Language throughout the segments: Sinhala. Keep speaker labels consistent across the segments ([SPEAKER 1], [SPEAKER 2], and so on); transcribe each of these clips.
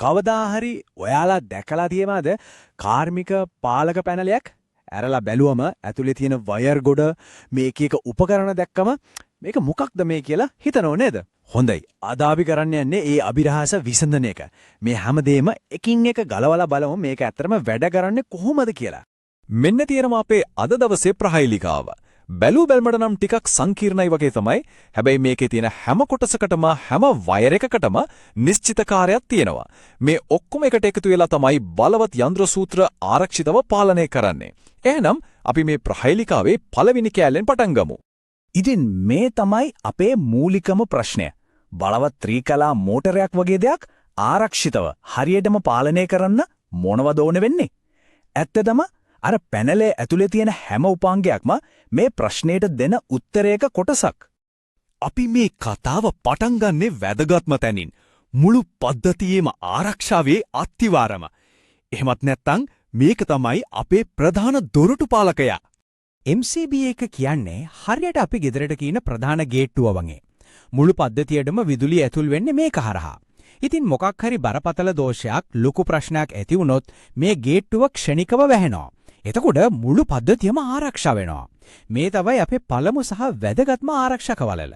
[SPEAKER 1] කවදා හරි ඔයාලා දැකලා තියෙනවද කාර්මික පාලක පැනලයක්? ඇරලා බැලුවම ඇතුලේ තියෙන වයර් ගොඩ මේක එක උපකරණ දැක්කම මේක මොකක්ද මේ කියලා හිතනව නේද? හොඳයි. අද අපි කරන්න යන්නේ ඒ අභිරහස විසඳන එක. මේ හැමදේම එකින් එක ගලවලා බලමු මේක ඇත්තටම වැඩ කරන්නේ කොහොමද කියලා.
[SPEAKER 2] මෙන්න තියෙනවා අපේ අද දවසේ ප්‍රහේලිකාව. බැලු බැලමට නම් ටිකක් සංකීර්ණයි වගේ තමයි. හැබැයි මේකේ තියෙන හැම කොටසකටම හැම වයර් එකකටම නිශ්චිත කාර්යයක් තියෙනවා. මේ ඔක්කොම එකට එකතු වෙලා තමයි බලවත් යන්ත්‍ර සූත්‍ර ආරක්ෂිතව පාලනය කරන්නේ. එහෙනම් අපි මේ ප්‍රහේලිකාවේ පළවෙනි කෑල්ලෙන් පටන් ගමු.
[SPEAKER 1] ඉතින් මේ තමයි අපේ මූලිකම ප්‍රශ්නය. බලවත් ත්‍රිකලා මෝටරයක් වගේ දෙයක් ආරක්ෂිතව හරියටම පාලනය කරන්න මොනවද ඕන වෙන්නේ? ඇත්තටම අර පැනලේ ඇතුලේ තියෙන හැම උපාංගයක්ම මේ ප්‍රශ්නෙට දෙන උත්තරයක කොටසක්.
[SPEAKER 2] අපි මේ කතාව පටන් ගන්නේ වැදගත්ම තැනින්. මුළු පද්ධතියේම ආරක්ෂාවේ අත්තිවාරම. එහෙමත් නැත්නම් මේක තමයි අපේ ප්‍රධාන දොරටු පාලකයා.
[SPEAKER 1] MCB එක කියන්නේ හරියට අපි ගෙදරට කියන ප්‍රධාන ගේට්ටුව වගේ. මුළු පද්ධතියටම විදුලිය ඇතුල් වෙන්නේ මේක හරහා. ඉතින් මොකක් හරි බරපතල දෝෂයක් ලොකු ප්‍රශ්නයක් ඇති වුණොත් මේ ගේට්ටුව ක්ෂණිකව වැහෙනවා. එතකොට මුළු පද්ධතියම ආරක්ෂා වෙනවා. මේ තමයි අපේ පළමු සහ වැදගත්ම ආරක්ෂක වළල.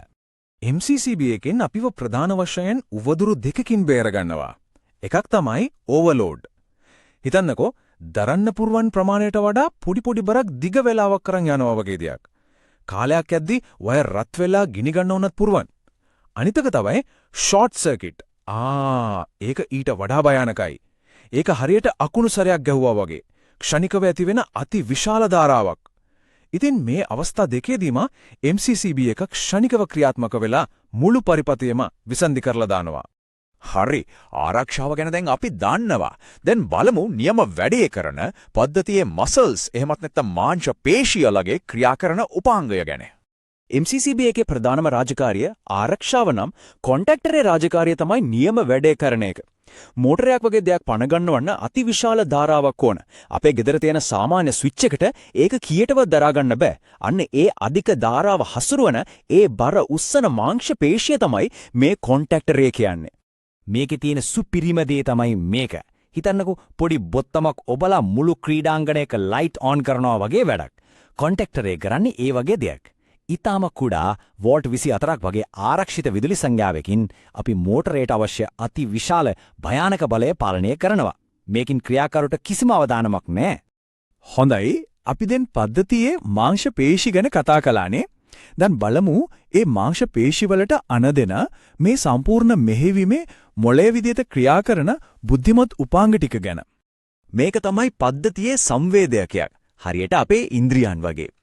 [SPEAKER 2] MCCB එකෙන් අපිව ප්‍රධාන වශයෙන් උවදුරු දෙකකින් බේරගන්නවා. එකක් තමයි ඕවර්ලෝඩ්. හිතන්නකෝ දරන්න පුරුවන් ප්‍රමාණයට වඩා පොඩි බරක් දිග වෙලාවක් කරන් යනවා වගේ දෙයක්. කාලයක් යද්දී වයර් රත් වෙලා ගිනි ගන්න උනත් පුරුවන්. අනිතක තමයි ෂෝට් සර්කිට්. ඒක ඊට වඩා භයානකයි. ඒක හරියට අකුණු සරයක් ගැහුවා වගේ. ක්ෂණිකව ඇතිවෙන අති විශාල ධාරාවක්. ඉතින් මේ අවස්ථා දෙකේදීම MCCB එක ක්ෂණිකව ක්‍රියාත්මක වෙලා මුළු පරිපථයම විසන්ධි කරලා දානවා. හරි, ආරක්ෂාව ගැන දැන් අපි දන්නවා. දැන් බලමු නියම වැඩේ කරන පද්ධතියේ මසල්ස් එහෙමත් නැත්නම් මාංශ පේශියලගේ ක්‍රියා කරන උපාංගය ගැන.
[SPEAKER 1] MCCB එකේ ප්‍රධානම රාජකාරිය ආරක්ෂාව නම් කොන්ටැක්ටරේ රාජකාරිය තමයි නියම වැඩේ කරන එක. මෝටරයක් වගේ දෙයක් පණ ගන්නවන්න අතිවිශාල ධාරාවක් ඕන. අපේ ගෙදර තියෙන සාමාන්‍ය ස්විච් එකට ඒක කීයටවත් දරා ගන්න බෑ. අන්න ඒ අධික ධාරාව හසුරුවන ඒ බර උස්සන මාංශ පේශිය තමයි මේ කොන්ටැක්ටරේ කියන්නේ. මේකේ තියෙන සුපිරිම දේ තමයි මේක. හිතන්නකෝ පොඩි බොත්තමක් ඔබලා මුළු ක්‍රීඩාංගණයක ලයිට් ඔන් කරනවා වගේ වැඩක්. කොන්ටැක්ටරේ කරන්නේ ඒ වගේ දෙයක්. ඊටම කුඩා වෝල්ට් 24ක් වගේ ආරක්ෂිත විදුලි සංඥාවකින් අපි මෝටරයට අවශ්‍ය අති විශාල භයානක බලය පාලනය කරනවා. මේකින් ක්‍රියාකාරට කිසිම අවධානමක් නැහැ.
[SPEAKER 2] හොඳයි, අපි දැන් පද්ධතියේ මාංශ පේශි ගැන කතා කළානේ. දැන් බලමු ඒ මාංශ පේශිවලට අනදෙන මේ සම්පූර්ණ මෙහෙවීමේ මොළයේ විදිහට ක්‍රියා කරන බුද්ධිමත් උපාංග ටික ගැන.
[SPEAKER 1] මේක තමයි පද්ධතියේ සංවේදකයක්. හරියට අපේ ඉන්ද්‍රියන් වගේ.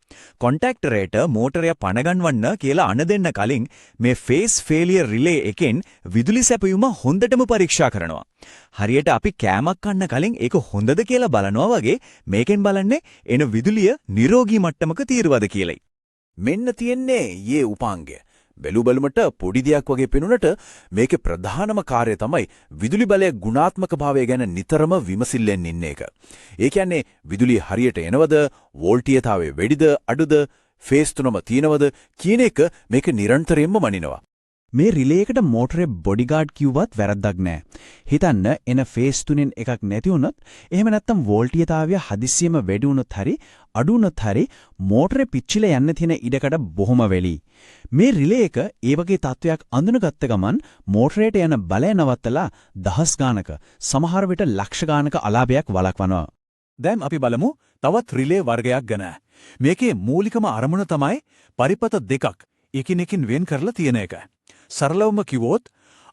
[SPEAKER 1] කොන්ටැක්ටරේට මෝටරය පණගන්වන්න කියලා අනදෙන්න කලින් මේ ෆේස් ෆේලියර් රිලේ එකෙන් විදුලි සැපයුම හොඳටම පරීක්ෂා කරනවා. හරියට අපි කෑමක් කන්න කලින් ඒක හොඳද කියලා බලනවා වගේ මේකෙන් බලන්නේ එන විදුලිය නිරෝගී මට්ටමක තියෙනවද කියලයි.
[SPEAKER 2] මෙන්න තියෙන්නේ යේ උපාංගය. බැලුබලමට පොඩි දෙයක් වගේ පෙනුනට මේකේ ප්‍රධානම කාර්යය තමයි විදුලි බලයේ ගුණාත්මක භාවය ගැන නිතරම විමසිල්ලෙන් ඉන්න එක. ඒ කියන්නේ විදුලිය හරියට එනවද, වෝල්ටීයතාවය වැඩිද අඩුද, ෆේස් තුනම තියෙනවද කියන එක මේක නිරන්තරයෙන්ම මනිනවා.
[SPEAKER 1] මේ රිලේ එකට මෝටරේ බොඩිගාඩ් කිව්වත් වැරද්දක් නැහැ. හිතන්න එන ෆේස් තුනෙන් එකක් නැති වුණොත් එහෙම නැත්නම් වෝල්ටීයතාවය හදිස්සියෙම වැඩි වුණොත් හරි අඩු වුණොත් හරි මෝටරේ පිච්චිලා යන්න තියෙන ඉඩකඩ බොහොම වෙලී. මේ රිලේ එක ඒ වගේ තත්වයක් අඳුනගත්ත ගමන් මෝටරේට යන බලය නවත්තලා දහස් ගානක සමහර විට ලක්ෂ ගානක අලාභයක් වළක්වනවා.
[SPEAKER 2] දැන් අපි බලමු තවත් රිලේ වර්ගයක් ගැන. මේකේ මූලිකම අරමුණ තමයි පරිපථ දෙකක් එකිනෙකින් වෙන් කරලා තියෙන එක. සරලවම කිව්වොත්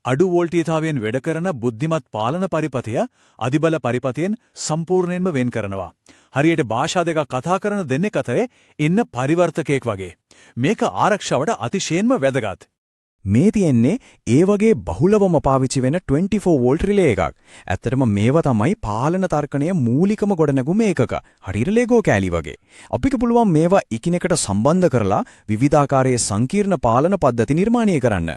[SPEAKER 2] අඩු වෝල්ටීයතාවයෙන් වැඩ කරන බුද්ධිමත් පාලන පරිපථය අධිබල පරිපථයෙන් සම්පූර්ණයෙන්ම වෙන් කරනවා. හරියට භාෂා දෙකක් කතා කරන දෙන්නෙක් අතරේ ඉන්න පරිවර්තකයෙක් වගේ. මේක ආරක්ෂාවට අතිශයින්ම වැදගත්.
[SPEAKER 1] මේ තියෙන්නේ ඒ වගේ බහුලවම පාවිච්චි වෙන 24 වෝල්ට් රිලේ එකක්. ඇත්තටම මේවා තමයි පාලන තර්කණයේ මූලිකම ගොඩනැගුම ඒකක. හරියට ලෙගෝ කෑලි වගේ. අපිට පුළුවන් මේවා එකිනෙකට සම්බන්ධ කරලා විවිධාකාරයේ සංකීර්ණ පාලන පද්ධති නිර්මාණය කරන්න.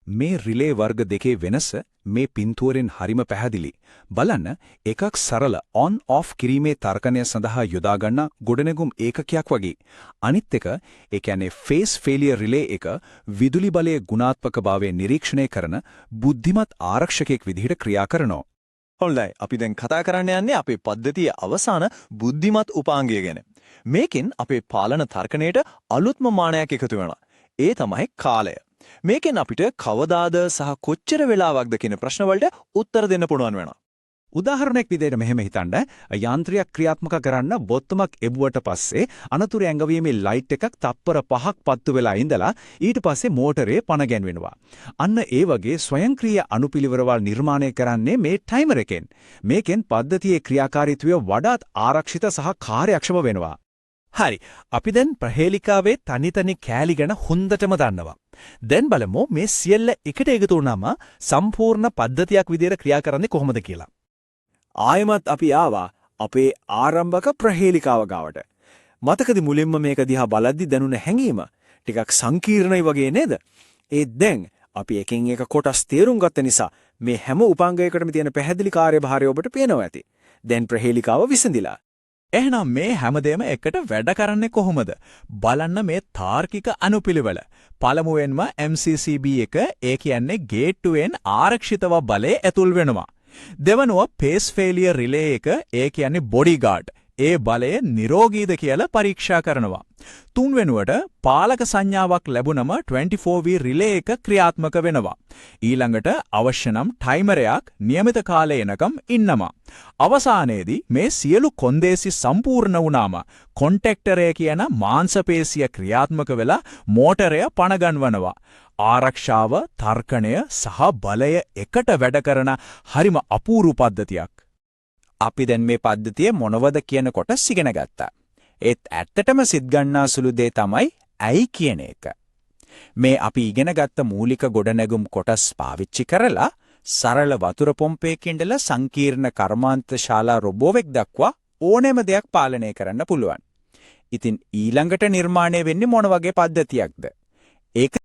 [SPEAKER 2] මේ රිලේ වර්ග දෙකේ වෙනස මේ පින්තූරෙන් හරිම පැහැදිලි. බලන්න, එකක් සරල on off කිරීමේ තර්කණය සඳහා යොදා ගන්න ගොඩනැගුම් ඒකකයක් වගේ. අනිත් එක, ඒ කියන්නේ ෆේස් ෆේලියර් රිලේ එක විදුලි බලයේ ගුණාත්මක භාවය නිරීක්ෂණය කරන බුද්ධිමත් ආරක්ෂකයෙක් විදිහට ක්‍රියා කරනවා.
[SPEAKER 3] හොඳයි අපි දැන් කතා කරන්න යන්නේ අපේ පද්ධතියේ අවසාන බුද්ධිමත් උපාංගය ගැන. මේකෙන් අපේ පාලන තර්කණයට අලුත්ම මානයක් එකතු වෙනවා. ඒ තමයි කාලය. මේකෙන් අපිට කවදාද සහ කොච්චර වෙලාවක්ද කියන ප්‍රශ්න වලට උත්තර දෙන්න පුළුවන් වෙනවා.
[SPEAKER 1] උදාහරණයක් විදිහට මෙහෙම හිතන්න යන්ත්‍රයක් ක්‍රියාත්මක කරන්න බොත්තමක් එබුවට පස්සේ අනතුරු ඇඟවීමේ ලයිට් එකක් තප්පර 5ක් පත්තු වෙලා ඉඳලා ඊට පස්සේ මෝටරේ පණ ගැන්වෙනවා. අන්න ඒ වගේ ස්වයංක්‍රීය අනුපිළිවෙරවල් නිර්මාණය කරන්නේ මේ ටයිමර් එකෙන්. මේකෙන් පද්ධතියේ ක්‍රියාකාරීත්වය වඩාත් ආරක්ෂිත සහ කාර්යක්ෂම වෙනවා.
[SPEAKER 2] හරි. අපි දැන් ප්‍රහේලිකාවේ තනි කෑලි ගැන හොඳටම දන්නවා. දැන් බලමු මේ සියල්ල එකට එකතු වුණාම සම්පූර්ණ පද්ධතියක් විදිහට ක්‍රියා කරන්නේ කොහොමද කියලා.
[SPEAKER 3] ආයමත් අපි ආවා අපේ ආරම්භක ප්‍රහේලිකාව ගාවට. මතකද මුලින්ම මේක දිහා බලද්දි දැනුණ හැඟීම ටිකක් සංකීර්ණයි වගේ නේද? ඒත් දැන් අපි එකින් එක කොටස් තේරුම් ගත්ත නිසා මේ හැම උපාංගයකටම තියෙන පැහැදිලි කාර්යභාරය ඔබට පේනවා ඇති. දැන් ප්‍රහේලිකාව විසඳිලා.
[SPEAKER 2] එහෙනම් මේ හැමදේම එකට වැඩ කරන්නේ කොහොමද? බලන්න මේ තාර්කික අනුපිළිවෙල. පළමුවෙන්ම MCCB එක ඒ කියන්නේ ගේට්ටුවෙන් ආරක්ෂිතව බලය ඇතුල් වෙනවා. දෙවනුව පේස් ෆේලියර් රිලේ එක ඒ කියන්නේ බොඩිගාඩ්. ඒ බලය නිරෝගීද කියලා පරීක්ෂා කරනවා. තුන්වෙනුවට පාලක සංඥාවක් ලැබුණම 24V රිලේ එක ක්‍රියාත්මක වෙනවා. ඊළඟට අවශ්‍ය නම් ටයිමරයක් નિયમિત කාලය එනකම් ඉන්නවා. අවසානයේදී මේ සියලු කොන්දේසි සම්පූර්ණ වුණාම කොන්ටැක්ටරය කියන මාංශපේශිය ක්‍රියාත්මක වෙලා මෝටරය පණ ගන්වනවා. ආරක්ෂාව, තර්කණය සහ බලය එකට වැඩ කරන හරිම අපූර්ව පද්ධතියක්.
[SPEAKER 1] අපි දැන් මේ පද්ධතිය මොනවද කියන කොටස් ඉගෙන ගත්තා. ඒත් ඇත්තටම සිත් ගන්නා සුළු දේ තමයි ඇයි කියන එක. මේ අපි ඉගෙන ගත්ත මූලික ගොඩනැගුම් කොටස් පාවිච්චි කරලා සරල වතුර පොම්පයකින් ඉඳලා සංකීර්ණ කර්මාන්ත ශාලා රොබෝවෙක් දක්වා ඕනෑම දෙයක් පාලනය කරන්න පුළුවන්. ඉතින් ඊළඟට නිර්මාණය වෙන්නේ මොන වගේ පද්ධතියක්ද? ඒක